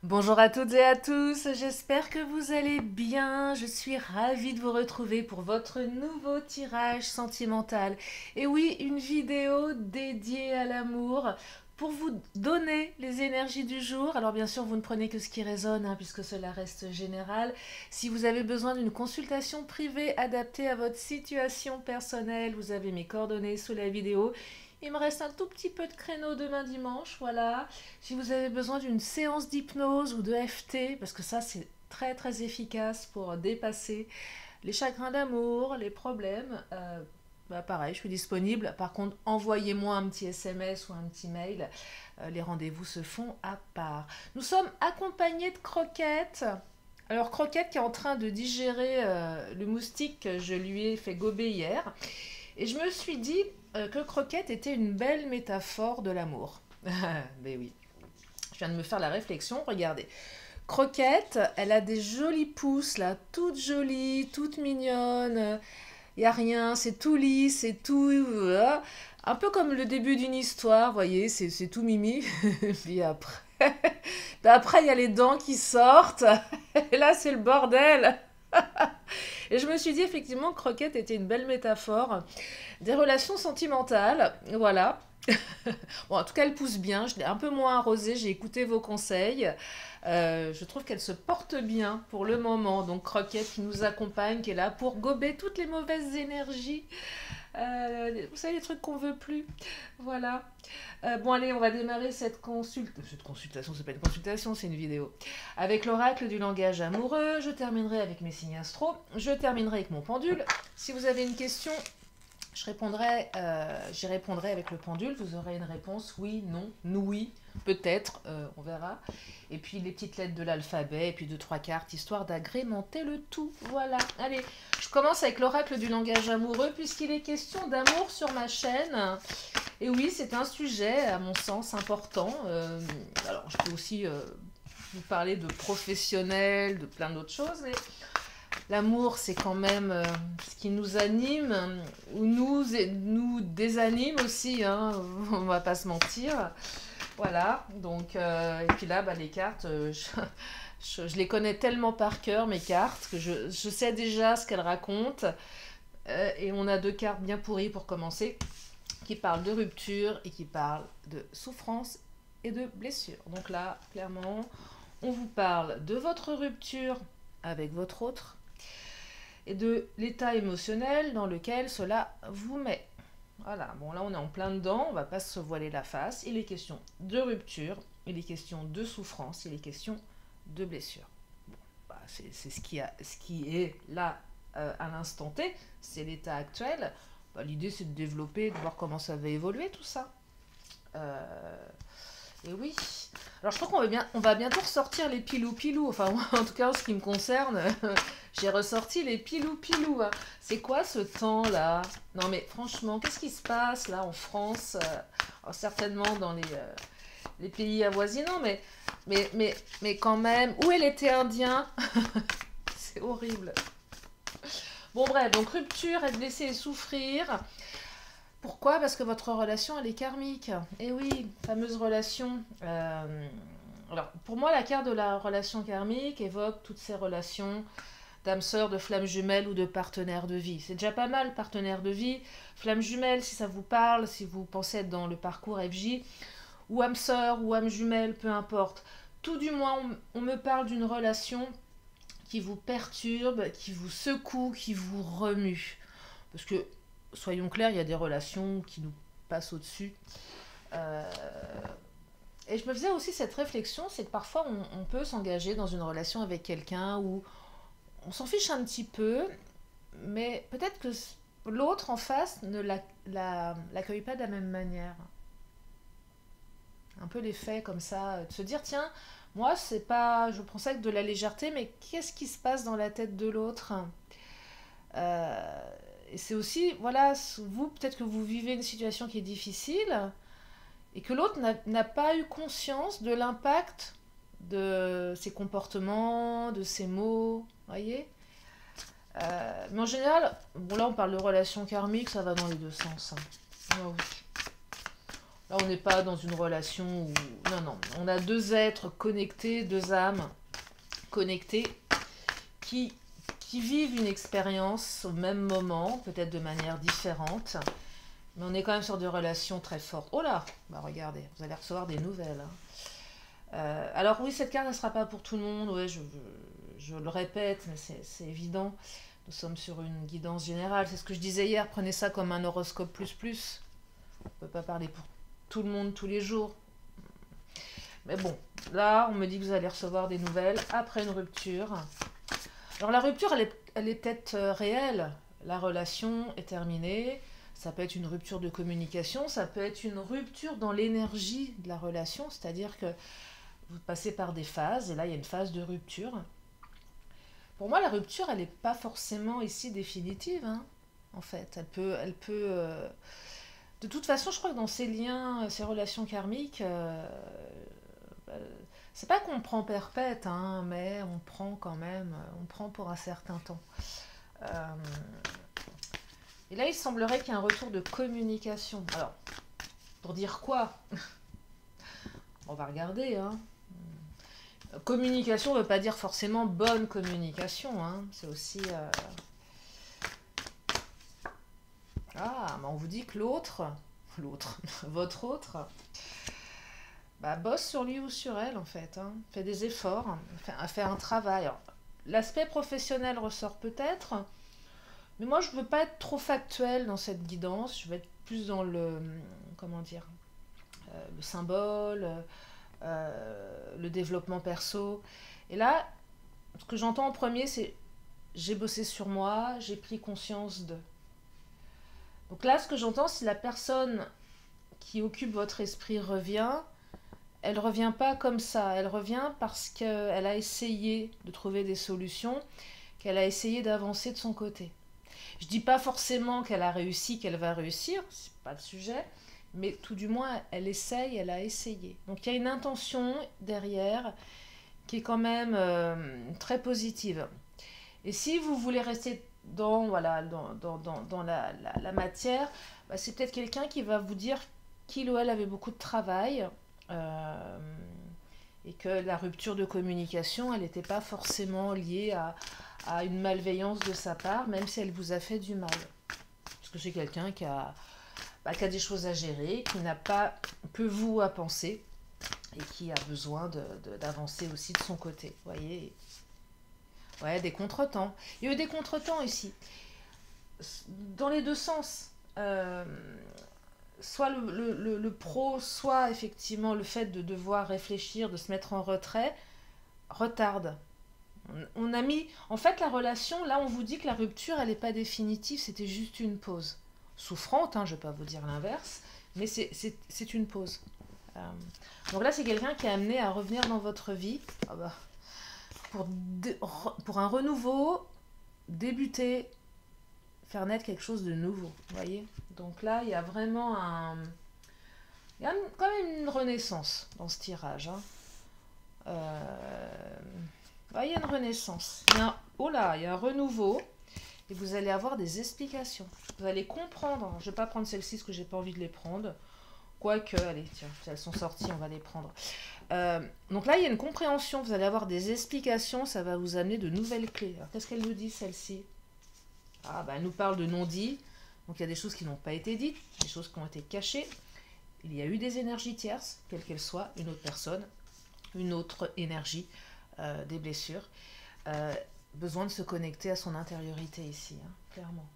Bonjour à toutes et à tous, j'espère que vous allez bien. Je suis ravie de vous retrouver pour votre nouveau tirage sentimental. Et oui, une vidéo dédiée à l'amour pour vous donner les énergies du jour. Alors bien sûr, vous ne prenez que ce qui résonne, hein, puisque cela reste général. Si vous avez besoin d'une consultation privée adaptée à votre situation personnelle, vous avez mes coordonnées sous la vidéo. Il me reste un tout petit peu de créneau demain dimanche, voilà. Si vous avez besoin d'une séance d'hypnose ou de FT, parce que ça c'est très très efficace pour dépasser les chagrins d'amour, les problèmes, bah pareil, je suis disponible. Par contre, envoyez-moi un petit SMS ou un petit mail. Les rendez-vous se font à part. Nous sommes accompagnés de Croquette. Alors Croquette qui est en train de digérer le moustique que je lui ai fait gober hier. Et je me suis dit que Croquette était une belle métaphore de l'amour. Mais oui, je viens de me faire la réflexion. Regardez, Croquette, elle a des jolies pousses là, toutes jolies, toutes mignonnes. Il n'y a rien, c'est tout lisse, c'est tout. Un peu comme le début d'une histoire, vous voyez, c'est tout mimi. Puis après, puis après, il y a les dents qui sortent. Et là, c'est le bordel. Et je me suis dit effectivement que Croquette était une belle métaphore des relations sentimentales. Voilà. Bon, en tout cas, elle pousse bien. Je l'ai un peu moins arrosée. J'ai écouté vos conseils. Je trouve qu'elle se porte bien pour le moment. Donc, Croquette qui nous accompagne, qui est là pour gober toutes les mauvaises énergies. Vous savez, les trucs qu'on veut plus. Voilà. Bon, allez, on va démarrer cette consultation, c'est pas une consultation, c'est une vidéo. Avec l'oracle du langage amoureux. Je terminerai avec mes signes astro. Je terminerai avec mon pendule. Si vous avez une question, j'y répondrai avec le pendule. Vous aurez une réponse oui, non, oui, peut-être, on verra. Et puis les petites lettres de l'alphabet, et puis deux, trois cartes, histoire d'agrémenter le tout. Voilà. Allez, je commence avec l'oracle du langage amoureux, puisqu'il est question d'amour sur ma chaîne. Et oui, c'est un sujet, à mon sens, important. Alors, je peux aussi vous parler de professionnels, de plein d'autres choses, mais l'amour, c'est quand même ce qui nous anime, ou nous désanime aussi, hein, on va pas se mentir. Voilà, donc, et puis là, bah, les cartes, je les connais tellement par cœur, mes cartes, que je sais déjà ce qu'elles racontent. Et on a deux cartes bien pourries pour commencer, qui parlent de rupture et qui parlent de souffrance et de blessure. Donc là, clairement, on vous parle de votre rupture avec votre autre, et de l'état émotionnel dans lequel cela vous met. Voilà, bon là on est en plein dedans, on va pas se voiler la face. Il est question de rupture, il est question de souffrance, il est question de blessure. Bon, bah, c'est ce qui est là à l'instant T, c'est l'état actuel. Bah, l'idée c'est de développer, de voir comment ça va évoluer tout ça. Et oui. Alors je crois on va bientôt ressortir les pilou-pilou. Enfin, moi, en tout cas, en ce qui me concerne, j'ai ressorti les pilou-pilou. Hein. C'est quoi ce temps-là? Non mais franchement, qu'est-ce qui se passe là en France? Alors, certainement dans les pays avoisinants, mais quand même, où est l'été indien? C'est horrible. Bon bref, donc rupture, être blessé et souffrir. Pourquoi? Parce que votre relation, elle est karmique. Et oui, fameuse relation. Alors, pour moi, la carte de la relation karmique évoque toutes ces relations d'âme sœur, de flamme jumelle ou de partenaire de vie. C'est déjà pas mal, partenaire de vie. Flamme jumelle, si ça vous parle, si vous pensez être dans le parcours FJ, ou âme sœur, ou âme jumelle, peu importe. Tout du moins, on me parle d'une relation qui vous perturbe, qui vous secoue, qui vous remue. Parce que soyons clairs, il y a des relations qui nous passent au-dessus. Euh, et je me faisais aussi cette réflexion, c'est que parfois on peut s'engager dans une relation avec quelqu'un où on s'en fiche un petit peu, mais peut-être que l'autre en face ne l'accueille pas de la même manière. Un peu l'effet comme ça, de se dire tiens, moi c'est pas, je prends ça avec de la légèreté, mais qu'est-ce qui se passe dans la tête de l'autre? Euh, et c'est aussi, voilà, vous, peut-être que vous vivez une situation qui est difficile et que l'autre n'a pas eu conscience de l'impact de ses comportements, de ses mots, voyez. Mais en général, bon là on parle de relations karmiques, ça va dans les deux sens. Hein. Ah oui. Là, on n'est pas dans une relation où... Non, non. On a deux êtres connectés, deux âmes connectées qui, qui vivent une expérience au même moment, peut-être de manière différente. Mais on est quand même sur des relations très fortes. Oh là, bah regardez, vous allez recevoir des nouvelles, hein. Alors oui, cette carte ne sera pas pour tout le monde, ouais, je le répète, mais c'est évident. Nous sommes sur une guidance générale. C'est ce que je disais hier, prenez ça comme un horoscope plus plus. On ne peut pas parler pour tout le monde tous les jours. Mais bon, là, on me dit que vous allez recevoir des nouvelles après une rupture. Alors la rupture, elle est peut-être réelle. La relation est terminée. Ça peut être une rupture de communication, ça peut être une rupture dans l'énergie de la relation, c'est-à-dire que vous passez par des phases, et là il y a une phase de rupture. Pour moi, la rupture, elle n'est pas forcément ici définitive, hein, en fait. De toute façon, je crois que dans ces liens, ces relations karmiques, c'est pas qu'on prend perpète, hein, mais on prend quand même, on prend pour un certain temps. Euh, et là, il semblerait qu'il y ait un retour de communication. Alors, pour dire quoi? On va regarder, hein. Communication ne veut pas dire forcément bonne communication, hein. C'est aussi... Ah, mais on vous dit que l'autre, votre autre, bah, bosse sur lui ou sur elle, en fait, hein. Fait des efforts, fait un travail. L'aspect professionnel ressort peut-être, mais moi, je ne veux pas être trop factuelle dans cette guidance. Je veux être plus dans le... Comment dire, le symbole, le développement perso. Et là, ce que j'entends en premier, c'est j'ai bossé sur moi, j'ai pris conscience de. Donc là, ce que j'entends, si la personne qui occupe votre esprit revient, elle revient pas comme ça. Elle revient parce qu'elle a essayé de trouver des solutions, qu'elle a essayé d'avancer de son côté. Je dis pas forcément qu'elle a réussi, qu'elle va réussir, c'est pas le sujet, mais tout du moins, elle essaye, elle a essayé. Donc il y a une intention derrière qui est quand même très positive. Et si vous voulez rester dans, voilà, dans la matière, bah, c'est peut-être quelqu'un qui va vous dire qu'il ou elle avait beaucoup de travail euh, et que la rupture de communication, elle n'était pas forcément liée à une malveillance de sa part, même si elle vous a fait du mal. Parce que c'est quelqu'un qui a des choses à gérer, qui n'a pas que vous à penser et qui a besoin d'avancer aussi de son côté. Vous voyez? Ouais, des contretemps. Il y a eu des contretemps ici, dans les deux sens. Soit le pro, soit effectivement le fait de devoir réfléchir, de se mettre en retrait, retarde. On a mis... En fait, la relation, là, on vous dit que la rupture, elle n'est pas définitive, c'était juste une pause. Souffrante, hein, je ne vais pas vous dire l'inverse, mais c'est une pause. Euh, donc là, c'est quelqu'un qui est amené à revenir dans votre vie pour un renouveau, débuter, faire naître quelque chose de nouveau. Vous voyez? Donc là, il y a vraiment il y a quand même une renaissance dans ce tirage, hein. Il y a une renaissance. Oh là, il y a un renouveau. Et vous allez avoir des explications. Vous allez comprendre. Je ne vais pas prendre celles-ci parce que j'ai pas envie de les prendre. Quoique, allez, tiens, elles sont sorties, on va les prendre. Donc là, il y a une compréhension. Vous allez avoir des explications. Ça va vous amener de nouvelles clés. Alors, qu'est-ce qu'elle nous dit, celle-ci? Ah, bah, elle nous parle de non-dit. Donc, il y a des choses qui n'ont pas été dites, des choses qui ont été cachées. Il y a eu des énergies tierces, quelles qu'elles soient, une autre personne, une autre énergie, des blessures. Besoin de se connecter à son intériorité ici, hein, clairement.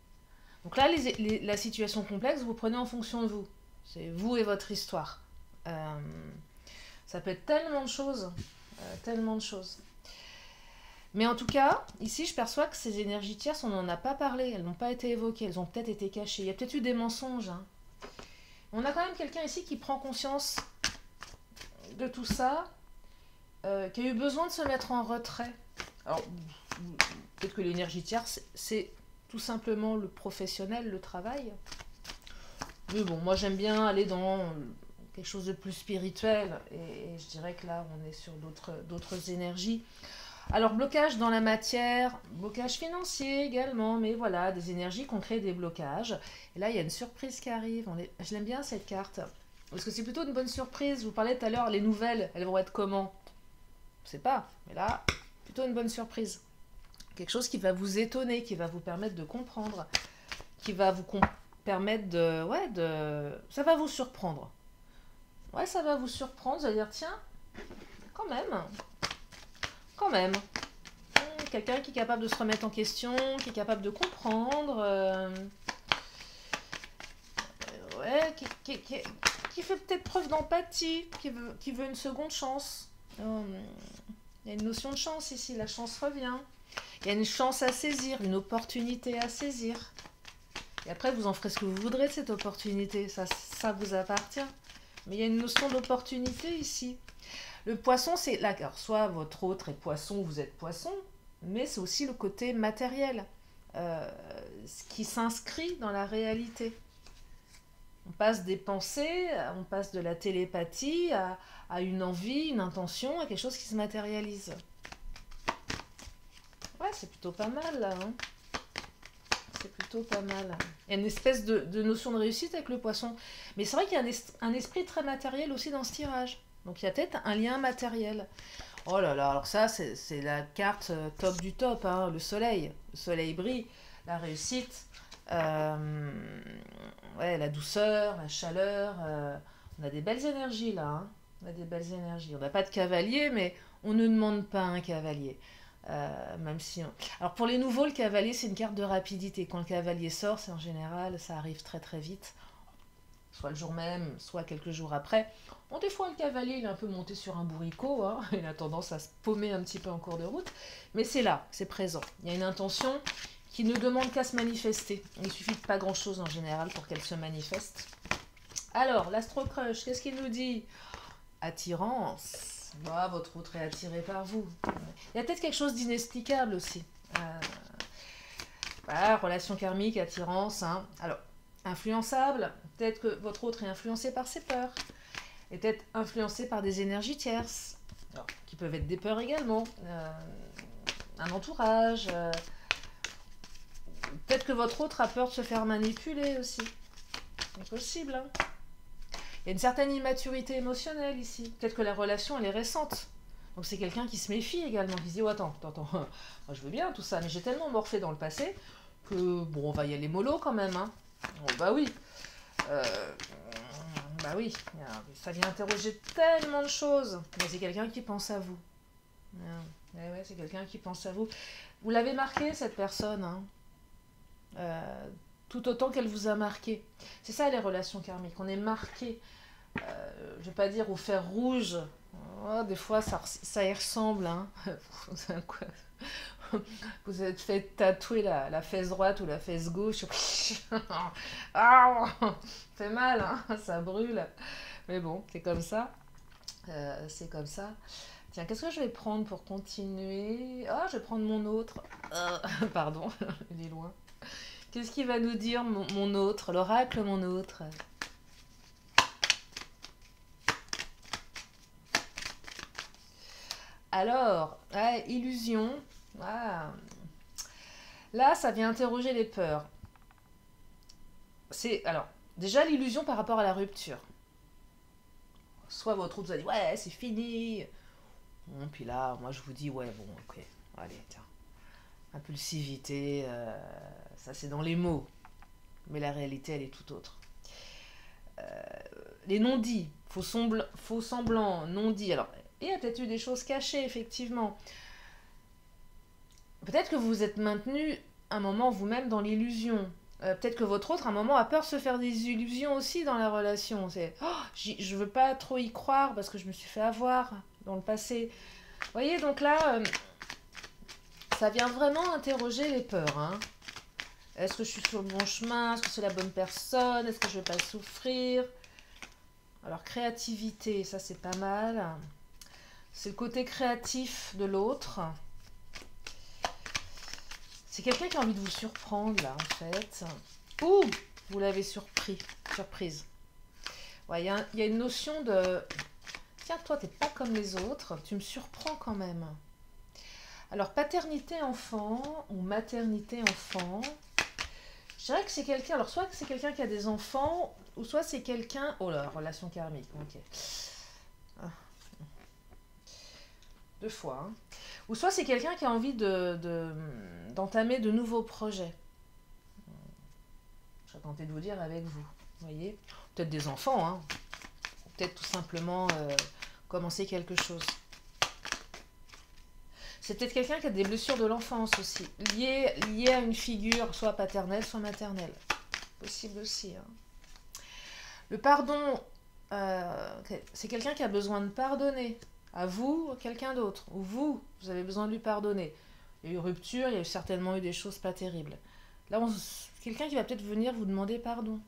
Donc là, la situation complexe, vous prenez en fonction de vous. C'est vous et votre histoire. Ça peut être tellement de choses, tellement de choses. Mais en tout cas, ici, je perçois que ces énergies tierces, on n'en a pas parlé, elles n'ont pas été évoquées, elles ont peut-être été cachées. Il y a peut-être eu des mensonges, hein. On a quand même quelqu'un ici qui prend conscience de tout ça, qui a eu besoin de se mettre en retrait. Alors, peut-être que l'énergie tierce, c'est tout simplement le professionnel, le travail. Mais bon, moi j'aime bien aller dans quelque chose de plus spirituel. Et je dirais que là, on est sur d'autres énergies. Alors, blocage dans la matière, blocage financier également. Mais voilà, des énergies qui ont créé des blocages. Et là, il y a une surprise qui arrive. Je l'aime bien cette carte. Est-ce que c'est plutôt une bonne surprise? Je vous parlais tout à l'heure, les nouvelles, elles vont être comment? Je sais pas, mais là, plutôt une bonne surprise. Quelque chose qui va vous étonner, qui va vous permettre de comprendre, qui va vous permettre de... Ouais, ça va vous surprendre. Ouais, ça va vous surprendre, vous allez dire, tiens, quand même, quand même. Quelqu'un qui est capable de se remettre en question, qui est capable de comprendre, ouais, qui fait peut-être preuve d'empathie, qui veut une seconde chance. Il y a une notion de chance ici, la chance revient. Il y a une chance à saisir, une opportunité à saisir. Et après, vous en ferez ce que vous voudrez de cette opportunité, ça vous appartient. Mais il y a une notion d'opportunité ici. Le poisson, c'est là, alors soit votre autre est poisson, vous êtes poisson, mais c'est aussi le côté matériel, ce qui s'inscrit dans la réalité. On passe des pensées, on passe de la télépathie à une envie, une intention, à quelque chose qui se matérialise. Ouais, c'est plutôt pas mal là. Hein. C'est plutôt pas mal. Il y a une espèce de notion de réussite avec le poisson. Mais c'est vrai qu'il y a un esprit très matériel aussi dans ce tirage. Donc il y a peut-être un lien matériel. Oh là là, alors ça, c'est la carte top du top, hein, le soleil. Le soleil brille, la réussite, ouais, la douceur, la chaleur. On a des belles énergies là. Hein. On a des belles énergies. On n'a pas de cavalier, mais on ne demande pas un cavalier. Même si Alors pour les nouveaux, le cavalier, c'est une carte de rapidité. Quand le cavalier sort, c'est en général, ça arrive très très vite. Soit le jour même, soit quelques jours après. Bon, des fois, le cavalier, il est un peu monté sur un bourricot, hein, il a tendance à se paumer un petit peu en cours de route, mais c'est là, c'est présent. Il y a une intention qui ne demande qu'à se manifester. Il suffit de pas grand-chose en général pour qu'elle se manifeste. Alors, l'astro-crush, qu'est-ce qu'il nous dit? Attirance. Bah, votre autre est attiré par vous. Il y a peut-être quelque chose d'inexplicable aussi. Voilà, relation karmique, attirance. Hein. Alors, influençable, peut-être que votre autre est influencé par ses peurs. Et peut-être influencé par des énergies tierces, alors, qui peuvent être des peurs également, un entourage. Peut-être que votre autre a peur de se faire manipuler aussi. C'est possible. Hein. Il y a une certaine immaturité émotionnelle ici. Peut-être que la relation, elle est récente. Donc c'est quelqu'un qui se méfie également, qui se dit oh, attends, moi, je veux bien tout ça, mais j'ai tellement morflé dans le passé que bon, on va y aller mollo quand même. Hein. Oh, bah oui. Bah oui, ça vient interroger tellement de choses. Mais c'est quelqu'un qui pense à vous. Ouais, c'est quelqu'un qui pense à vous. Vous l'avez marqué, cette personne. Hein. Tout autant qu'elle vous a marqué. C'est ça les relations karmiques. On est marqué. Je ne vais pas dire au fer rouge. Oh, des fois, ça y ressemble. Hein. Vous êtes fait tatouer la fesse droite ou la fesse gauche. Ah, fait mal, hein, ça brûle. Mais bon, c'est comme ça. C'est comme ça. Tiens, qu'est-ce que je vais prendre pour continuer? Ah, je vais prendre mon autre. Pardon, il est loin. Qu'est-ce qu'il va nous dire, mon autre? L'oracle, mon autre. Alors, illusion. Ah. Là, ça vient interroger les peurs. Alors, déjà l'illusion par rapport à la rupture. Soit votre autre vous a dit, ouais, c'est fini. Bon, puis là, moi, je vous dis, ouais, bon, ok, allez, tiens. Impulsivité, ça c'est dans les mots. Mais la réalité, elle est tout autre. Les non-dits, faux semblants, non-dits. Alors, il y a peut-être eu des choses cachées, effectivement. Peut-être que vous vous êtes maintenu un moment vous-même dans l'illusion. Peut-être que votre autre, à un moment, a peur de se faire des illusions aussi dans la relation. C'est je veux pas trop y croire parce que je me suis fait avoir dans le passé. Vous voyez, donc là, ça vient vraiment interroger les peurs. Hein. Est-ce que je suis sur le bon chemin? Est-ce que c'est la bonne personne? Est-ce que je vais pas souffrir? Alors, créativité, ça c'est pas mal. C'est le côté créatif de l'autre. C'est quelqu'un qui a envie de vous surprendre, là, en fait. Ou vous l'avez surprise. Ouais, il y a une notion de... Tiens, toi, t'es pas comme les autres, tu me surprends quand même. Alors, paternité-enfant ou maternité-enfant, Je dirais que c'est quelqu'un, alors soit que c'est quelqu'un qui a des enfants, ou soit c'est quelqu'un... Oh là, relation karmique, ok. Ah, deux fois, hein. Ou soit c'est quelqu'un qui a envie d'entamer de nouveaux projets. Je vais tenter de vous dire avec vous, voyez. Peut-être des enfants, hein. Peut-être tout simplement commencer quelque chose. C'est peut-être quelqu'un qui a des blessures de l'enfance aussi, liées à une figure, soit paternelle, soit maternelle. Possible aussi, hein. Le pardon, c'est quelqu'un qui a besoin de pardonner, à vous, à quelqu'un d'autre, ou vous avez besoin de lui pardonner. Il y a eu rupture, il y a certainement eu des choses pas terribles. Là, quelqu'un qui va peut-être venir vous demander pardon.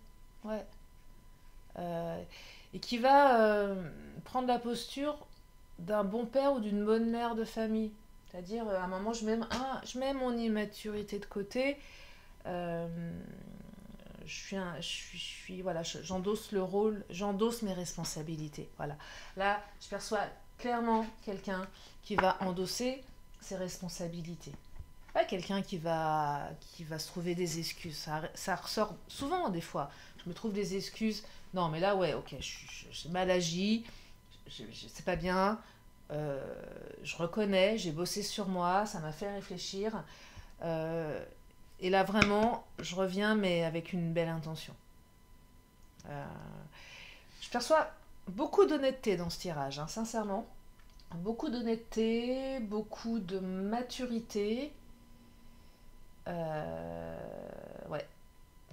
Ouais. Et qui va prendre la posture d'un bon père ou d'une bonne mère de famille. C'est-à-dire, à un moment, je mets mon immaturité de côté. Voilà, j'endosse le rôle, j'endosse mes responsabilités. Voilà. Là, je perçois clairement quelqu'un qui va endosser ses responsabilités. Pas quelqu'un qui va se trouver des excuses. Ça ressort souvent, des fois. Je me trouve des excuses. Non, mais là, ouais, ok, j'ai mal agi, c'est pas bien. Je reconnais, j'ai bossé sur moi, ça m'a fait réfléchir. Et là, vraiment, je reviens, mais avec une belle intention. Je perçois beaucoup d'honnêteté dans ce tirage, hein, sincèrement. Beaucoup d'honnêteté, beaucoup de maturité. Ouais.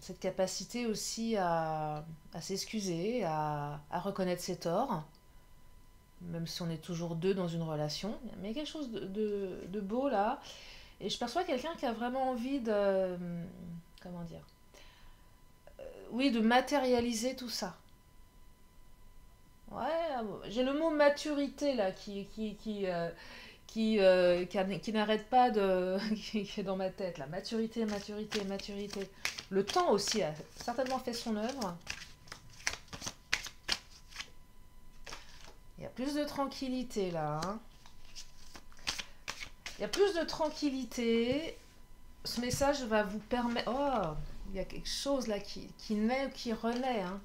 Cette capacité aussi à s'excuser, à reconnaître ses torts, même si on est toujours deux dans une relation. Mais il y a quelque chose de beau là. Et je perçois quelqu'un qui a vraiment envie de... Comment dire, oui, de matérialiser tout ça. Ouais, j'ai le mot maturité là qui n'arrête pas de... qui est dans ma tête là. Maturité, maturité, maturité. Le temps aussi a certainement fait son œuvre. Il y a plus de tranquillité là, hein. Il y a plus de tranquillité. Ce message va vous permettre... Oh, il y a quelque chose là qui naît ou qui renaît, hein.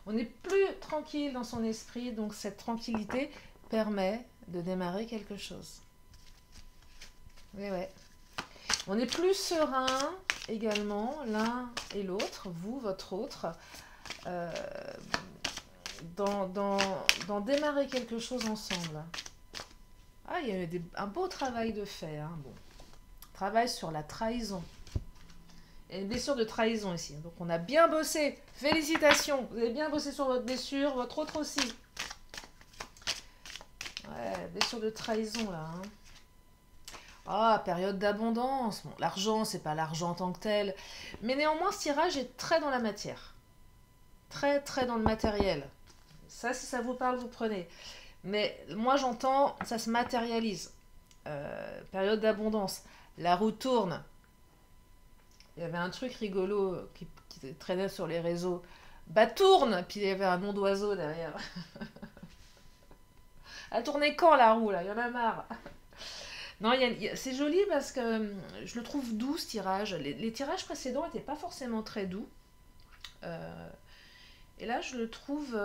On n'est plus tranquille dans son esprit, donc cette tranquillité permet de démarrer quelque chose. Oui, ouais. On est plus serein également, l'un et l'autre, vous, votre autre, dans démarrer quelque chose ensemble. Ah, il y a eu un beau travail de fait, hein. Bon. Travail sur la trahison. Il y a une blessure de trahison ici. Donc on a bien bossé. Félicitations. Vous avez bien bossé sur votre blessure, votre autre aussi. Ouais, blessure de trahison là, hein. Ah, période d'abondance. Bon, l'argent, c'est pas l'argent en tant que tel. Mais néanmoins, ce tirage est très dans la matière. Très, très dans le matériel. Ça, si ça vous parle, vous prenez. Mais moi, j'entends, ça se matérialise. Période d'abondance. La roue tourne. Il y avait un truc rigolo qui traînait sur les réseaux. Bah, tourne! Puis il y avait un nom d'oiseau derrière. Elle tournait quand, la roue, là? Il y en a marre. Non, c'est joli parce que je le trouve doux, ce tirage. Les tirages précédents n'étaient pas forcément très doux. Et là, je le trouve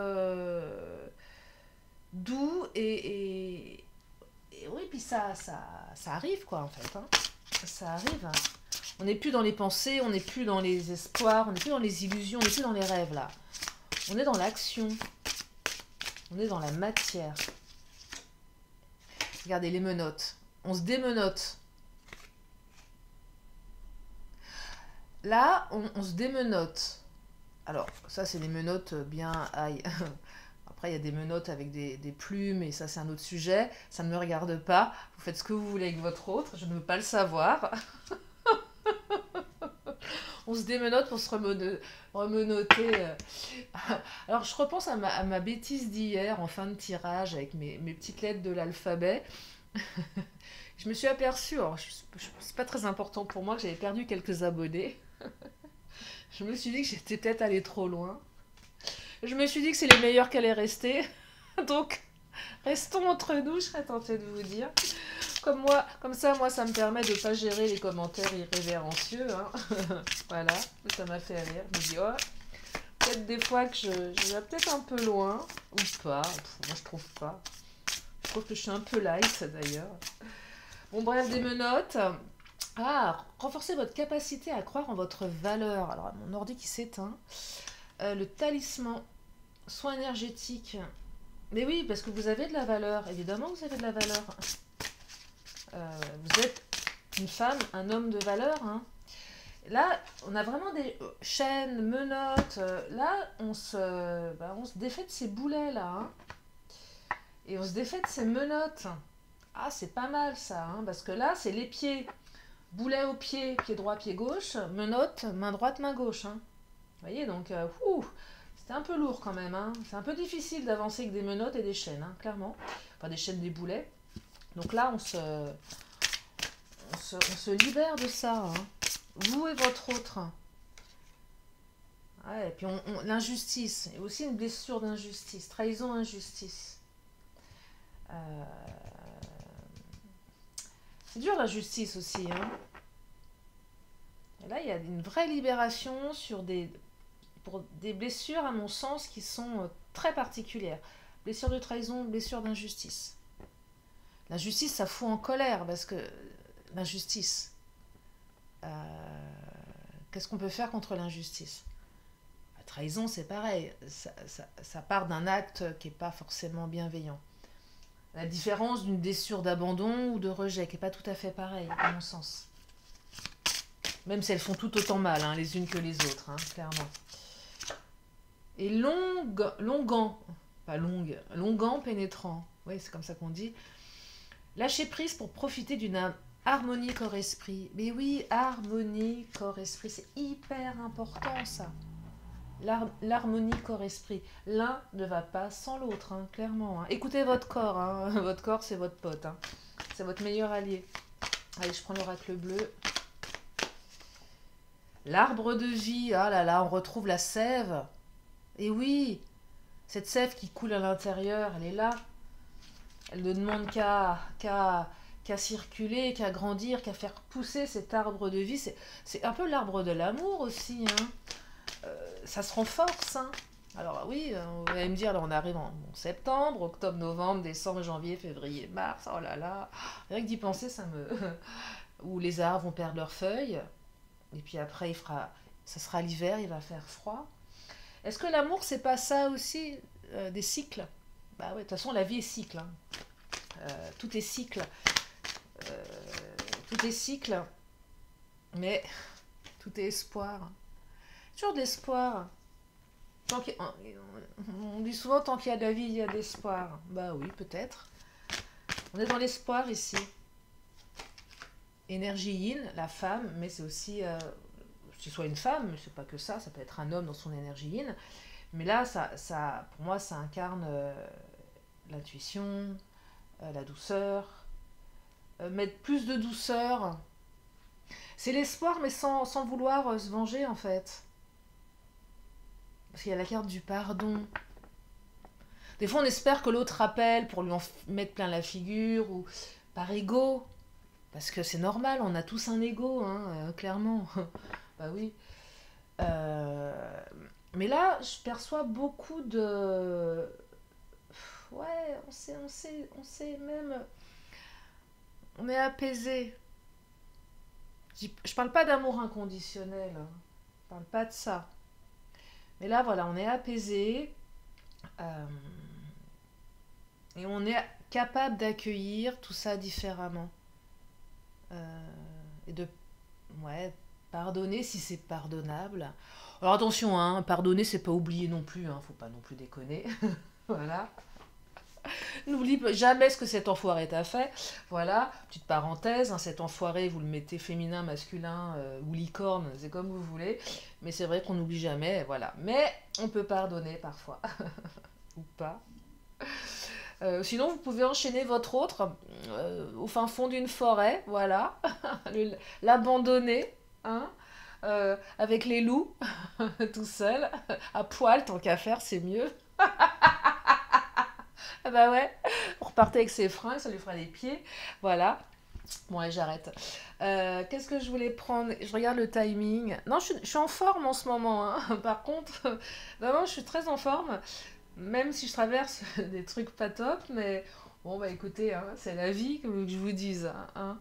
doux et oui, puis ça arrive, quoi, en fait, hein. Ça arrive, hein. On n'est plus dans les pensées, on n'est plus dans les espoirs, on n'est plus dans les illusions, on n'est plus dans les rêves, là. On est dans l'action. On est dans la matière. Regardez les menottes. On se démenote. Là, on se démenote. Alors, ça, c'est des menottes bien... Aïe. Après, il y a des menottes avec des plumes, et ça, c'est un autre sujet. Ça ne me regarde pas. Vous faites ce que vous voulez avec votre autre. Je ne veux pas le savoir. On se démenote pour se remenoter. Alors, je repense à ma bêtise d'hier, en fin de tirage, avec mes petites lettres de l'alphabet. Je me suis aperçue, alors c'est pas très important pour moi, que j'avais perdu quelques abonnés. Je me suis dit que j'étais peut-être allée trop loin. Je me suis dit que c'est les meilleurs qui allaient rester. Donc, Restons entre nous, je serais tentée de vous dire. Comme moi, comme ça, moi, ça me permet de ne pas gérer les commentaires irrévérencieux. Hein. Voilà, ça m'a fait rire. Je me dis, oh, peut-être des fois que je vais peut-être un peu loin, ou pas. Moi, je trouve pas. Je trouve que je suis un peu light, d'ailleurs. Bon, bref, des menottes. Ah, renforcez votre capacité à croire en votre valeur. Alors, mon ordi qui s'éteint. Le talisman, soin énergétique. Mais oui, parce que vous avez de la valeur. Évidemment, vous avez de la valeur. Vous êtes une femme, un homme de valeur. Hein. Là, on a vraiment des chaînes, menottes. Là, on se défait de ces boulets là. Hein. Et on se défait de ces menottes. Ah, c'est pas mal ça. Hein, parce que là, c'est les pieds. Boulet au pied, pied droit, pied gauche. Menottes, main droite, main gauche. Hein. Vous voyez, donc, c'était un peu lourd quand même. Hein. C'est un peu difficile d'avancer avec des menottes et des chaînes, hein, clairement. Enfin, des chaînes, des boulets. Donc là, on se libère de ça. Hein. Vous et votre autre. Ouais, et puis l'injustice. Il y a aussi une blessure d'injustice. Trahison, injustice. C'est dur la justice aussi. Hein. Et là, il y a une vraie libération pour des blessures, à mon sens, qui sont très particulières. Blessure de trahison, blessure d'injustice. L'injustice, ça fout en colère, parce que l'injustice, qu'est-ce qu'on peut faire contre l'injustice? La trahison, c'est pareil, ça part d'un acte qui n'est pas forcément bienveillant. La différence d'une blessure d'abandon ou de rejet, qui n'est pas tout à fait pareil, à mon sens. Même si elles font tout autant mal, hein, les unes que les autres, hein, clairement. Et longuant pénétrant, oui, c'est comme ça qu'on dit. Lâcher prise pour profiter d'une harmonie corps-esprit. Mais oui, harmonie corps-esprit, c'est hyper important ça. L'harmonie corps-esprit. L'un ne va pas sans l'autre, hein, clairement. Hein. Écoutez votre corps, hein. Votre corps c'est votre pote. Hein. C'est votre meilleur allié. Allez, je prends l'oracle bleu. L'arbre de vie, ah là là, on retrouve la sève. Et oui, cette sève qui coule à l'intérieur, elle est là. Elle ne demande qu'à circuler, qu'à grandir, qu'à faire pousser cet arbre de vie. C'est un peu l'arbre de l'amour aussi. Hein. Ça se renforce. Hein. Alors oui, vous allez me dire, là, on arrive en septembre, octobre, novembre, décembre, janvier, février, mars. Oh là là, rien que d'y penser, ça me... Où les arbres vont perdre leurs feuilles. Et puis après, ça sera l'hiver, il va faire froid. Est-ce que l'amour, c'est pas ça aussi, des cycles? Bah ouais, de toute façon, la vie est cycle. Hein. Tout est cycle. Tout est cycle. Mais tout est espoir. Toujours de l'espoir. On dit souvent, tant qu'il y a de la vie, il y a de l'espoir. Bah oui, peut-être. On est dans l'espoir ici. Énergie yin, la femme, mais c'est aussi... c'est soit une femme, mais c'est pas que ça peut être un homme dans son énergie yin. Mais là, pour moi, ça incarne l'intuition, la douceur, mettre plus de douceur. C'est l'espoir, mais sans vouloir se venger, en fait. Parce qu'il y a la carte du pardon. Des fois, on espère que l'autre rappelle pour lui en mettre plein la figure, ou par ego. Parce que c'est normal, on a tous un ego, hein, clairement. Bah oui. Mais là, je perçois beaucoup de... Ouais, on sait même... On est apaisé. Je parle pas d'amour inconditionnel. Hein. Je parle pas de ça. Mais là, voilà, on est apaisé. Et on est capable d'accueillir tout ça différemment. Et de pardonner si c'est pardonnable. Alors attention, hein, pardonner c'est pas oublier non plus, hein, faut pas non plus déconner. Voilà. N'oublie jamais ce que cet enfoiré t'a fait. Voilà, petite parenthèse, hein, cet enfoiré, vous le mettez féminin, masculin ou licorne, c'est comme vous voulez. Mais c'est vrai qu'on n'oublie jamais, voilà. Mais on peut pardonner parfois. Ou pas. Sinon, vous pouvez enchaîner votre autre au fin fond d'une forêt, voilà, l'abandonner, hein, avec les loups, tout seul, à poil, tant qu'à faire, c'est mieux. Ah bah ouais, Vous repartez avec ses fringues, ça lui fera les pieds. Voilà. Bon, allez, j'arrête. Qu'est-ce que je voulais prendre? Je regarde le timing. Non, je suis en forme en ce moment, hein. Par contre, vraiment, je suis très en forme. Même si je traverse des trucs pas top, mais bon, bah écoutez, hein, c'est la vie, comme que je vous dise, hein.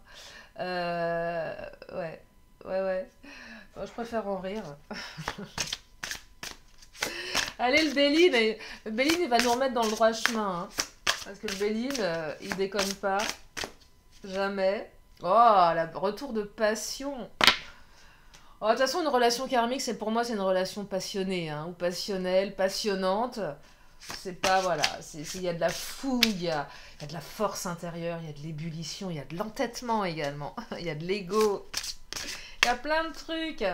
Euh, ouais, ouais. Bon, je préfère en rire. Allez, le Béline, il va nous remettre dans le droit chemin, hein. Parce que le Béline, il déconne pas. Jamais. Oh, retour de passion. Oh, de toute façon, une relation karmique, c'est pour moi, c'est une relation passionnée, hein, ou passionnelle, passionnante. C'est pas, voilà, il y a de la fougue, il y a de la force intérieure, il y a de l'ébullition, il y a de l'entêtement également, il y a de l'ego, il y a plein de trucs.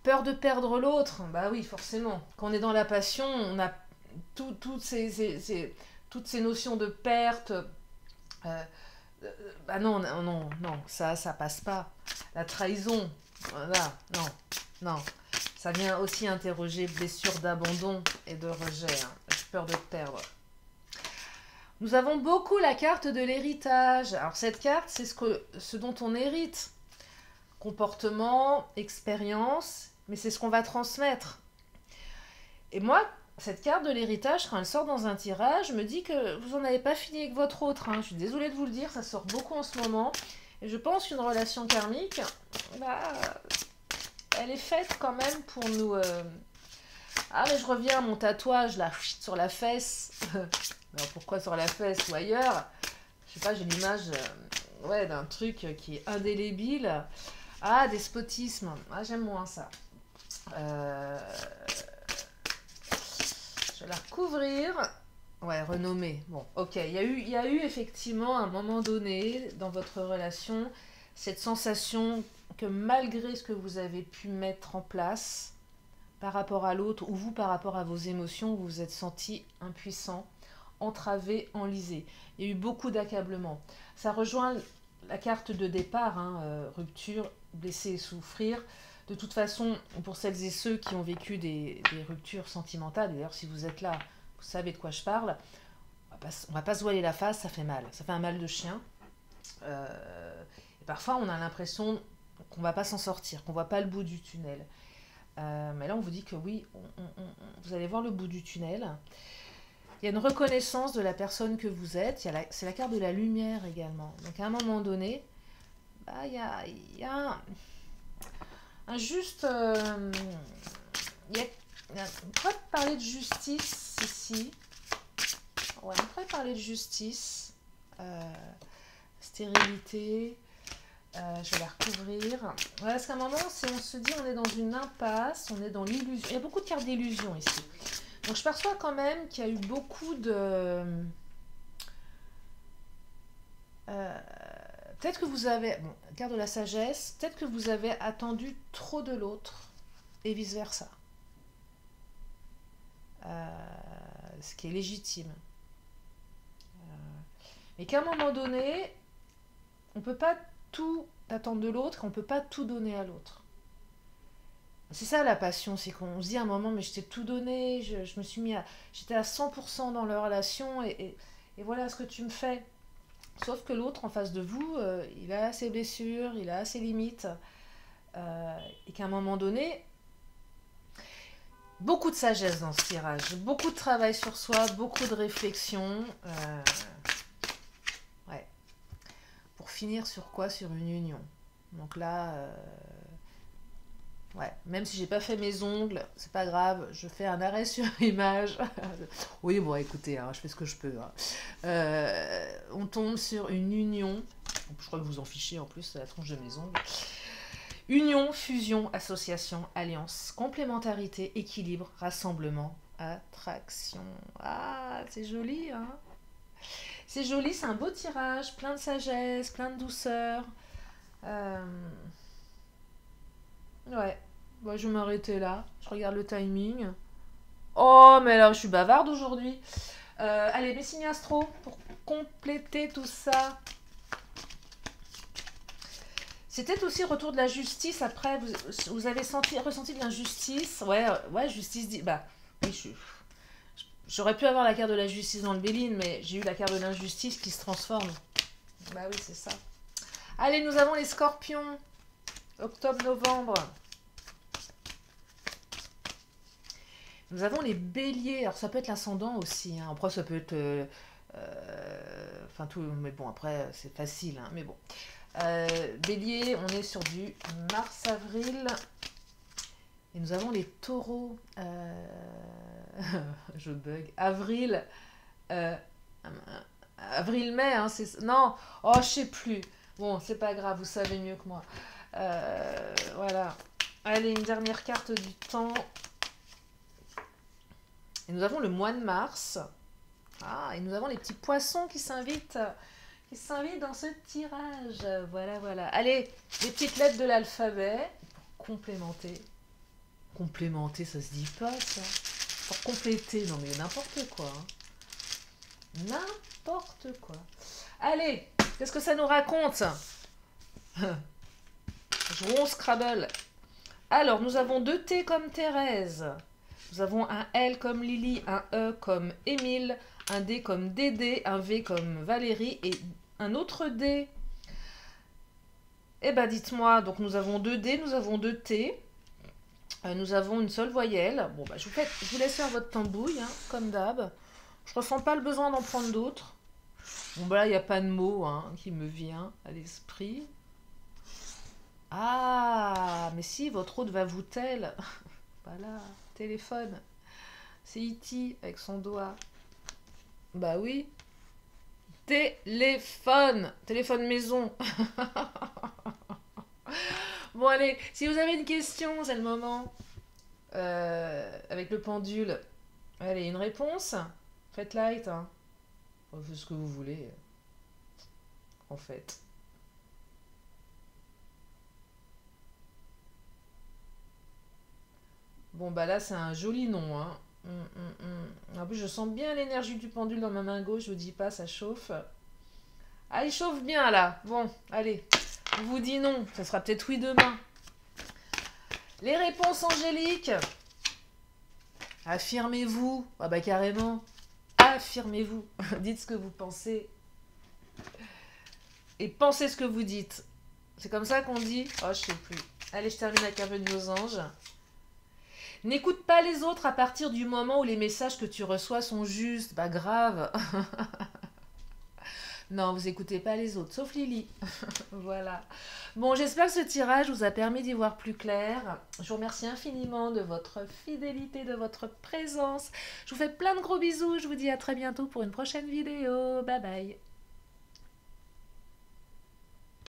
Peur de perdre l'autre, bah oui, forcément. Quand on est dans la passion, on a toutes ces notions de perte. Bah non, ça passe pas. La trahison, voilà, non, non. Ça vient aussi interroger blessure d'abandon et de rejet, hein. Peur de perdre. Nous avons beaucoup la carte de l'héritage. Alors cette carte, c'est ce dont on hérite. Comportement, expérience, mais c'est ce qu'on va transmettre. Et moi, cette carte de l'héritage, quand elle sort dans un tirage, me dit que vous n'en avez pas fini avec votre autre, hein. Je suis désolée de vous le dire, ça sort beaucoup en ce moment. Et je pense qu'une relation karmique, bah, elle est faite quand même pour nous... Ah, mais je reviens à mon tatouage, là, sur la fesse. Alors pourquoi sur la fesse ou ailleurs? Je sais pas, j'ai l'image ouais, d'un truc qui est indélébile. Ah, despotisme. Ah, j'aime moins ça. Je vais la recouvrir. Ouais, renommée. Bon, ok. Il y a eu effectivement, à un moment donné, dans votre relation, cette sensation que malgré ce que vous avez pu mettre en place par rapport à l'autre, ou vous par rapport à vos émotions, vous vous êtes senti impuissant, entravé, enlisé. Il y a eu beaucoup d'accablement. Ça rejoint la carte de départ, hein, rupture, blesser et souffrir. De toute façon, pour celles et ceux qui ont vécu des ruptures sentimentales, d'ailleurs si vous êtes là, vous savez de quoi je parle, on va pas se voiler la face, ça fait mal. Ça fait un mal de chien. Et parfois on a l'impression qu'on va pas s'en sortir, qu'on voit pas le bout du tunnel. Mais là on vous dit que oui, vous allez voir le bout du tunnel. Il y a une reconnaissance de la personne que vous êtes. C'est la carte de la lumière également. Donc à un moment donné, bah, il y a un juste... on pourrait parler de justice ici. Ouais, on pourrait parler de justice. Stérilité. Je vais la recouvrir. Ouais, parce qu'à un moment, on se dit on est dans une impasse, on est dans l'illusion. Il y a beaucoup de cartes d'illusion ici. Donc je perçois quand même qu'il y a eu beaucoup de... peut-être que vous avez... Bon, carte de la sagesse. Peut-être que vous avez attendu trop de l'autre. Et vice-versa. Ce qui est légitime. Mais qu'à un moment donné, on ne peut pas tout attendre de l'autre, on ne peut pas tout donner à l'autre. C'est ça la passion, c'est qu'on se dit à un moment, mais je t'ai tout donné, je me suis mis à... J'étais à 100% dans la relation et voilà ce que tu me fais. Sauf que l'autre en face de vous, il a ses blessures, il a ses limites. Et qu'à un moment donné, beaucoup de sagesse dans ce tirage, beaucoup de travail sur soi, beaucoup de réflexion. Ouais. Pour finir sur quoi? Sur une union. Donc là... ouais, même si j'ai pas fait mes ongles, c'est pas grave, je fais un arrêt sur image. Oui, bon, écoutez, hein, je fais ce que je peux. Hein. On tombe sur une union. Je crois que vous en fichez en plus, c'est la tronche de mes ongles. Union, fusion, association, alliance, complémentarité, équilibre, rassemblement, attraction. Ah, c'est joli, hein? C'est joli, c'est un beau tirage, plein de sagesse, plein de douceur. Ouais, bah, je vais m'arrêter là. Je regarde le timing. Oh, mais là, je suis bavarde aujourd'hui. Allez, mes signes astro pour compléter tout ça. C'était aussi retour de la justice. Après, vous avez ressenti de l'injustice. Ouais, justice. Bah, oui, J'aurais pu avoir la carte de la justice dans le Béline, mais j'ai eu la carte de l'injustice qui se transforme. Bah oui, c'est ça. Allez, nous avons les scorpions. Octobre-novembre. Nous avons les béliers. Alors, ça peut être l'ascendant aussi. Hein. Après, ça peut être... Enfin, tout... Mais bon, après, c'est facile. Hein, mais bon. Bélier, on est sur du mars-avril. Et nous avons les taureaux. Je bug. Avril. Avril-mai, hein, c'est... Non, oh, je sais plus. Bon, c'est pas grave, vous savez mieux que moi. Voilà. Allez, une dernière carte du temps. Et nous avons le mois de mars. Ah, et nous avons les petits poissons qui s'invitent dans ce tirage. Voilà, voilà. Allez, les petites lettres de l'alphabet pour complémenter. Complémenter, ça se dit pas, ça. Pour compléter, non mais n'importe quoi. Hein. N'importe quoi. Allez, qu'est-ce que ça nous raconte? Jouons au Scrabble. Alors, nous avons 2 T comme Thérèse. Nous avons un L comme Lily, un E comme Émile, un D comme Dédé, un V comme Valérie et un autre D. Eh ben, dites-moi, donc nous avons 2 D, nous avons 2 T. Nous avons une seule voyelle. Bon, bah, je vous laisse faire votre tambouille, hein, comme d'hab. Je ressens pas le besoin d'en prendre d'autres. Bon, bah là, il n'y a pas de mot hein, qui me vient à l'esprit. Ah, mais si, votre hôte va vous tel. Voilà, téléphone. C'est E.T. avec son doigt. Bah oui. Téléphone. Téléphone maison. Bon, allez, si vous avez une question, c'est le moment. Avec le pendule. Allez, une réponse. Faites light. Hein. Faites ce que vous voulez. En fait. Bon, bah là, c'est un joli nom. Hein. En plus, je sens bien l'énergie du pendule dans ma main gauche. Je vous dis pas, ça chauffe. Ah, il chauffe bien là. Bon, allez. On vous dit non. Ça sera peut-être oui demain. Les réponses angéliques. Affirmez-vous. Ah bah carrément. Affirmez-vous. Dites ce que vous pensez. Et pensez ce que vous dites. C'est comme ça qu'on dit. Oh, je sais plus. Allez, je termine avec un peu de nos anges. N'écoute pas les autres à partir du moment où les messages que tu reçois sont justes. Bah grave. Non, vous écoutez pas les autres, sauf Lily. Voilà. Bon, j'espère que ce tirage vous a permis d'y voir plus clair. Je vous remercie infiniment de votre fidélité, de votre présence. Je vous fais plein de gros bisous. Je vous dis à très bientôt pour une prochaine vidéo. Bye bye.